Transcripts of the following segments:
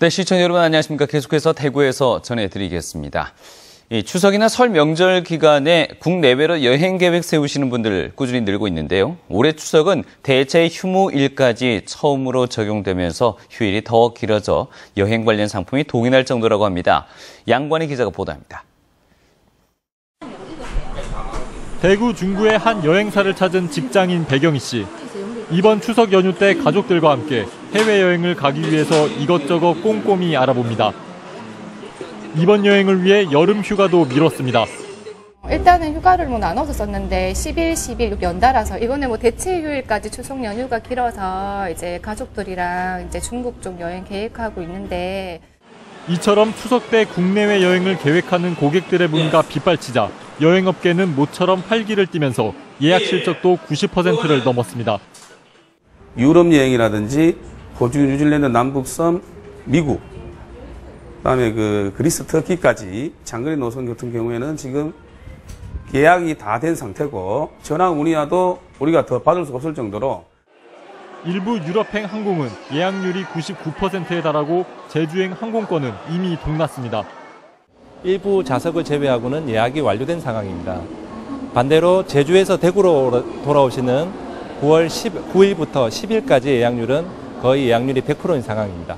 네, 시청자 여러분 안녕하십니까. 계속해서 대구에서 전해드리겠습니다. 이 추석이나 설 명절 기간에 국내외로 여행 계획 세우시는 분들 꾸준히 늘고 있는데요. 올해 추석은 대체 휴무일까지 처음으로 적용되면서 휴일이 더 길어져 여행 관련 상품이 동인할 정도라고 합니다. 양관희 기자가 보도합니다. 대구 중구의 한 여행사를 찾은 직장인 백영희 씨. 이번 추석 연휴 때 가족들과 함께 해외여행을 가기 위해서 이것저것 꼼꼼히 알아봅니다. 이번 여행을 위해 여름 휴가도 미뤘습니다. 일단은 휴가를 나눠서 썼는데 10일, 11 연달아서 이번에 대체 휴일까지 추석 연휴가 길어서 이제 가족들이랑 이제 중국 쪽 여행 계획하고 있는데 이처럼 추석 때 국내외 여행을 계획하는 고객들의 문과 빗발치자 여행업계는 모처럼 활기를 띠면서 예약 실적도 90%를 넘었습니다. 유럽 여행이라든지 호주, 뉴질랜드, 남북섬, 미국, 그다음에 그리스, 터키까지 장거리 노선 같은 경우에는 지금 예약이 다 된 상태고 전화 문의와도 우리가 더 받을 수 없을 정도로 일부 유럽행 항공은 예약률이 99%에 달하고 제주행 항공권은 이미 동났습니다. 일부 좌석을 제외하고는 예약이 완료된 상황입니다. 반대로 제주에서 대구로 돌아오시는 9월 9일부터 10일까지 예약률은 거의 예약률이 100%인 상황입니다.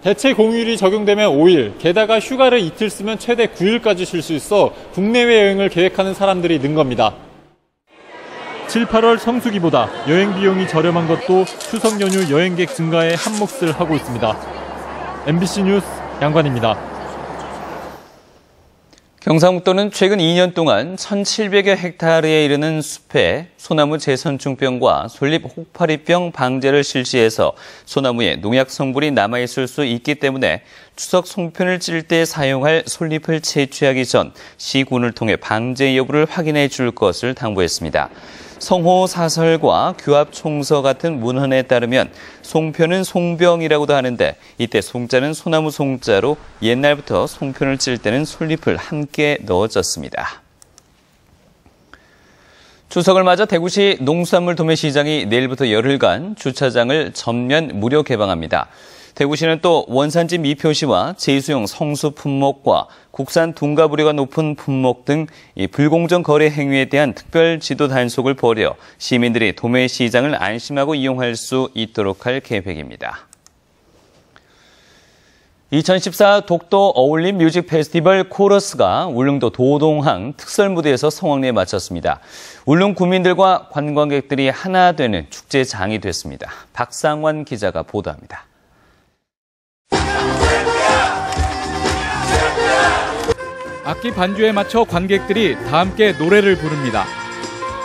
대체 공휴일이 적용되면 5일, 게다가 휴가를 이틀 쓰면 최대 9일까지 쉴 수 있어 국내외 여행을 계획하는 사람들이 는 겁니다. 7, 8월 성수기보다 여행 비용이 저렴한 것도 추석 연휴 여행객 증가에 한몫을 하고 있습니다. MBC 뉴스 양관입니다. 경상북도는 최근 2년 동안 1,700여 헥타르에 이르는 숲에 소나무 재선충병과 솔잎 혹파리병 방제를 실시해서 소나무에 농약 성분이 남아있을 수 있기 때문에 추석 송편을 찔 때 사용할 솔잎을 채취하기 전 시군을 통해 방제 여부를 확인해 줄 것을 당부했습니다. 성호사설과 규합총서 같은 문헌에 따르면 송편은 송병이라고도 하는데 이때 송자는 소나무 송자로 옛날부터 송편을 찔 때는 솔잎을 함께 넣어졌습니다. 추석을 맞아 대구시 농수산물 도매시장이 내일부터 열흘간 주차장을 전면 무료 개방합니다. 대구시는 또 원산지 미표시와 제수용 성수 품목과 국산 둔갑 우려가 높은 품목 등 이 불공정 거래 행위에 대한 특별 지도 단속을 벌여 시민들이 도매시장을 안심하고 이용할 수 있도록 할 계획입니다. 2014 독도 어울림 뮤직 페스티벌 코러스가 울릉도 도동항 특설무대에서 성황리에 마쳤습니다. 울릉 구민들과 관광객들이 하나 되는 축제장이 됐습니다. 박상환 기자가 보도합니다. 악기 반주에 맞춰 관객들이 다 함께 노래를 부릅니다.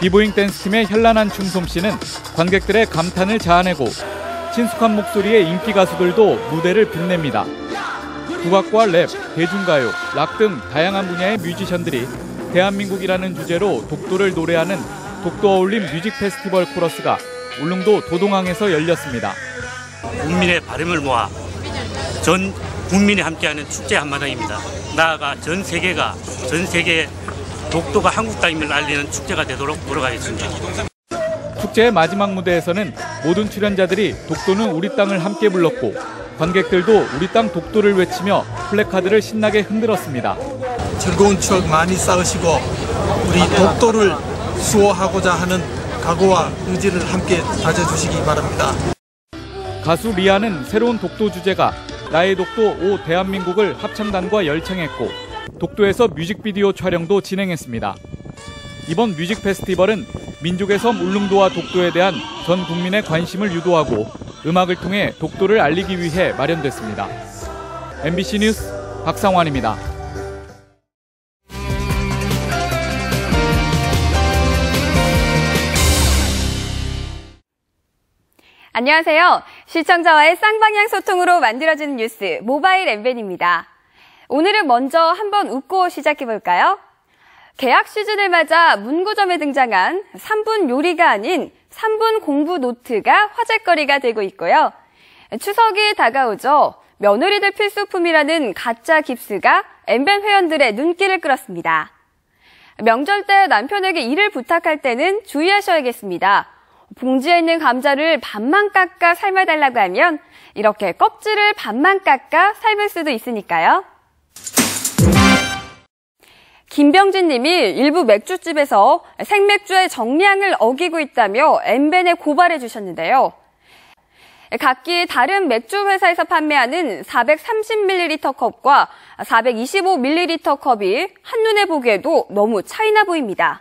비보잉 댄스팀의 현란한 춤솜씨는 관객들의 감탄을 자아내고 친숙한 목소리의 인기 가수들도 무대를 빛냅니다. 국악과 랩, 대중가요, 락 등 다양한 분야의 뮤지션들이 대한민국이라는 주제로 독도를 노래하는 독도 어울림 뮤직 페스티벌 코러스가 울릉도 도동항에서 열렸습니다. 국민의 바람을 모아 전 국민이 함께하는 축제 한마당입니다. 나아가 전 세계에 독도가 한국 땅임을 알리는 축제가 되도록 노력하겠습니다. 축제의 마지막 무대에서는 모든 출연자들이 독도는 우리 땅을 함께 불렀고 관객들도 우리 땅 독도를 외치며 플래카드를 신나게 흔들었습니다. 즐거운 추억 많이 쌓으시고 우리 독도를 수호하고자 하는 각오와 의지를 함께 다져주시기 바랍니다. 가수 리아는 새로운 독도 주제가 나의 독도 오 대한민국을 합창단과 열창했고 독도에서 뮤직비디오 촬영도 진행했습니다. 이번 뮤직 페스티벌은 민족의 섬 울릉도와 독도에 대한 전 국민의 관심을 유도하고 음악을 통해 독도를 알리기 위해 마련됐습니다. MBC 뉴스 박상환입니다. 안녕하세요. 시청자와의 쌍방향 소통으로 만들어지는 뉴스 모바일 MBN입니다. 오늘은 먼저 한번 웃고 시작해볼까요? 개학 시즌을 맞아 문구점에 등장한 3분 요리가 아닌 3분 공부 노트가 화제거리가 되고 있고요. 추석이 다가오죠. 며느리들 필수품이라는 가짜 깁스가 MBN 회원들의 눈길을 끌었습니다. 명절 때 남편에게 일을 부탁할 때는 주의하셔야겠습니다. 봉지에 있는 감자를 반만 깎아 삶아달라고 하면 이렇게 껍질을 반만 깎아 삶을 수도 있으니까요. 김병진 님이 일부 맥주집에서 생맥주의 정량을 어기고 있다며 엠벤에 고발해 주셨는데요. 각기 다른 맥주 회사에서 판매하는 430ml 컵과 425ml 컵이 한눈에 보기에도 너무 차이나 보입니다.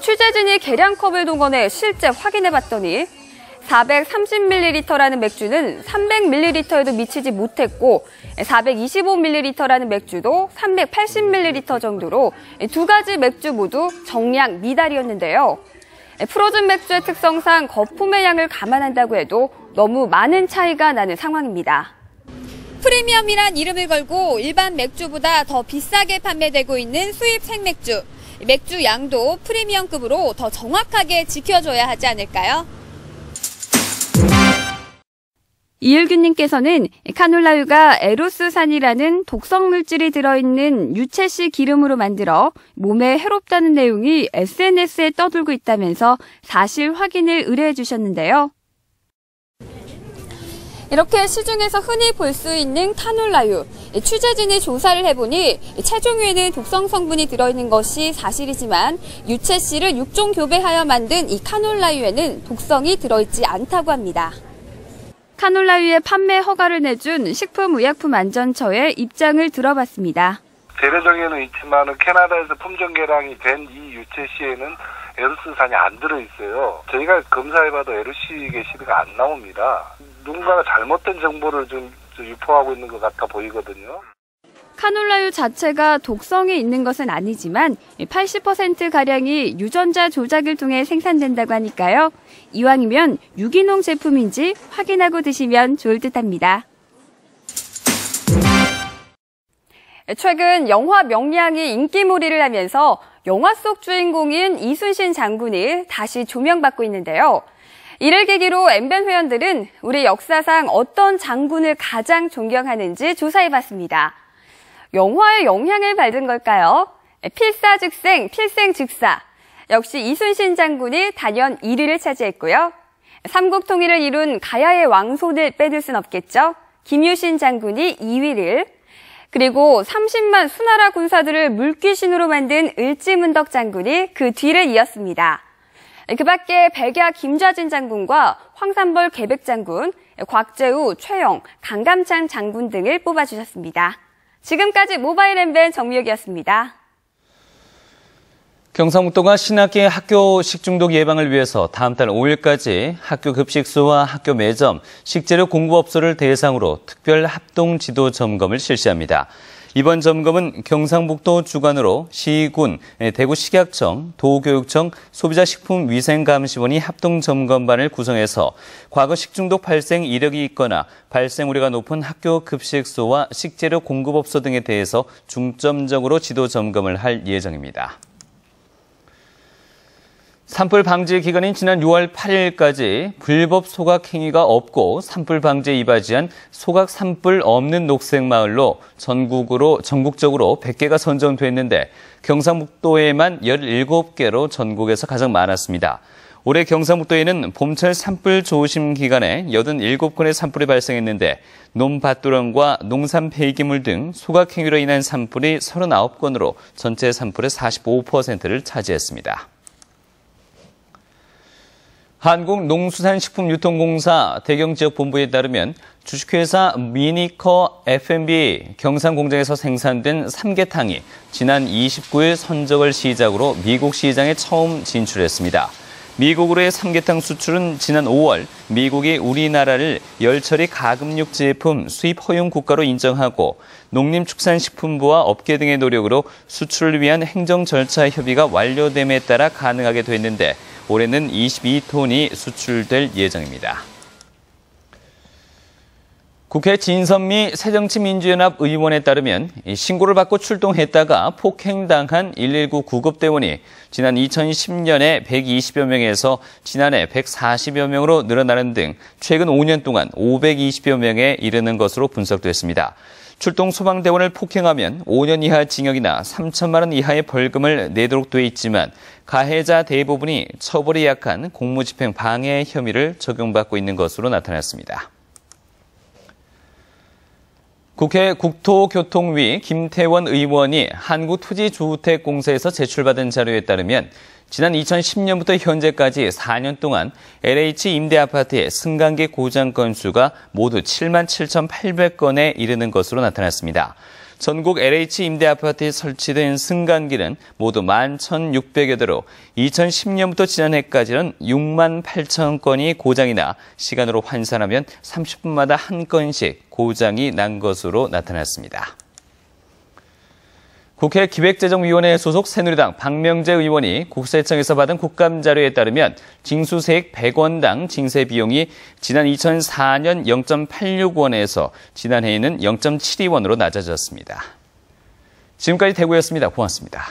취재진이 계량컵을 동원해 실제 확인해 봤더니 430ml라는 맥주는 300ml에도 미치지 못했고 425ml라는 맥주도 380ml 정도로 두 가지 맥주 모두 정량 미달이었는데요. 프로즌 맥주의 특성상 거품의 양을 감안한다고 해도 너무 많은 차이가 나는 상황입니다. 프리미엄이란 이름을 걸고 일반 맥주보다 더 비싸게 판매되고 있는 수입 생맥주. 맥주 양도 프리미엄급으로 더 정확하게 지켜줘야 하지 않을까요? 이일균님께서는 카놀라유가 에로스산이라는 독성 물질이 들어있는 유채씨 기름으로 만들어 몸에 해롭다는 내용이 SNS에 떠돌고 있다면서 사실 확인을 의뢰해 주셨는데요. 이렇게 시중에서 흔히 볼 수 있는 카놀라유. 취재진이 조사를 해보니 체중유에는 독성 성분이 들어있는 것이 사실이지만 유채씨를 6종 교배하여 만든 이 카놀라유에는 독성이 들어있지 않다고 합니다. 카놀라유의 판매 허가를 내준 식품의약품안전처의 입장을 들어봤습니다. 대례적에는 있지만 캐나다에서 품종 개량이 된 이 유채씨에는 에로스산이 안 들어있어요. 저희가 검사해봐도 에로씨 게시가 안 나옵니다. 누군가가 잘못된 정보를 좀 유포하고 있는 것 같아 보이거든요. 카놀라유 자체가 독성이 있는 것은 아니지만 80%가량이 유전자 조작을 통해 생산된다고 하니까요. 이왕이면 유기농 제품인지 확인하고 드시면 좋을 듯합니다. 최근 영화 명량이 인기몰이를 하면서 영화 속 주인공인 이순신 장군이 다시 조명받고 있는데요. 이를 계기로 엠벤 회원들은 우리 역사상 어떤 장군을 가장 존경하는지 조사해봤습니다. 영화의 영향을 받은 걸까요? 필사즉생, 필생즉사. 역시 이순신 장군이 단연 1위를 차지했고요. 삼국 통일을 이룬 가야의 왕손을 빼둘 순 없겠죠. 김유신 장군이 2위를, 그리고 30만 수나라 군사들을 물귀신으로 만든 을지문덕 장군이 그 뒤를 이었습니다. 그 밖에 백야 김좌진 장군과 황산벌 계백 장군, 곽재우, 최영, 강감창 장군 등을 뽑아주셨습니다. 지금까지 모바일 엠벤 정미혁이었습니다. 경상북도가 신학기 학교 식중독 예방을 위해서 다음 달 5일까지 학교 급식소와 학교 매점, 식재료 공급업소를 대상으로 특별 합동 지도 점검을 실시합니다. 이번 점검은 경상북도 주관으로 시군, 대구식약청, 도교육청, 소비자식품위생감시원이 합동점검반을 구성해서 과거 식중독 발생 이력이 있거나 발생 우려가 높은 학교 급식소와 식재료 공급업소 등에 대해서 중점적으로 지도 점검을 할 예정입니다. 산불 방지 기간인 지난 6월 8일까지 불법 소각 행위가 없고 산불 방지에 이바지한 소각 산불 없는 녹색마을로 전국적으로 100개가 선정됐는데 경상북도에만 17개로 전국에서 가장 많았습니다. 올해 경상북도에는 봄철 산불 조심 기간에 87건의 산불이 발생했는데 논밭도랑과 농산 폐기물 등 소각 행위로 인한 산불이 39건으로 전체 산불의 45%를 차지했습니다. 한국농수산식품유통공사 대경지역본부에 따르면 주식회사 미니커 F&B 경상공장에서 생산된 삼계탕이 지난 29일 선적을 시작으로 미국 시장에 처음 진출했습니다. 미국으로의 삼계탕 수출은 지난 5월 미국이 우리나라를 열처리 가금육 제품 수입 허용 국가로 인정하고 농림축산식품부와 업계 등의 노력으로 수출을 위한 행정 절차 협의가 완료됨에 따라 가능하게 됐는데 올해는 22톤이 수출될 예정입니다. 국회 진선미 새정치민주연합 의원에 따르면 신고를 받고 출동했다가 폭행당한 119 구급대원이 지난 2010년에 120여 명에서 지난해 140여 명으로 늘어나는 등 최근 5년 동안 520여 명에 이르는 것으로 분석됐습니다. 출동 소방대원을 폭행하면 5년 이하 징역이나 3천만 원 이하의 벌금을 내도록 돼 있지만 가해자 대부분이 처벌이 약한 공무집행 방해 혐의를 적용받고 있는 것으로 나타났습니다. 국회 국토교통위 김태원 의원이 한국토지주택공사에서 제출받은 자료에 따르면 지난 2010년부터 현재까지 4년 동안 LH 임대아파트의 승강기 고장 건수가 모두 77,800건에 이르는 것으로 나타났습니다. 전국 LH 임대아파트에 설치된 승강기는 모두 11,600여 대로 2010년부터 지난해까지는 6만 8천 건이 고장이나 시간으로 환산하면 30분마다 한 건씩 고장이 난 것으로 나타났습니다. 국회 기획재정위원회 소속 새누리당 박명재 의원이 국세청에서 받은 국감자료에 따르면 징수세액 100원당 징세 비용이 지난 2004년 0.86원에서 지난해에는 0.72원으로 낮아졌습니다. 지금까지 대구였습니다. 고맙습니다.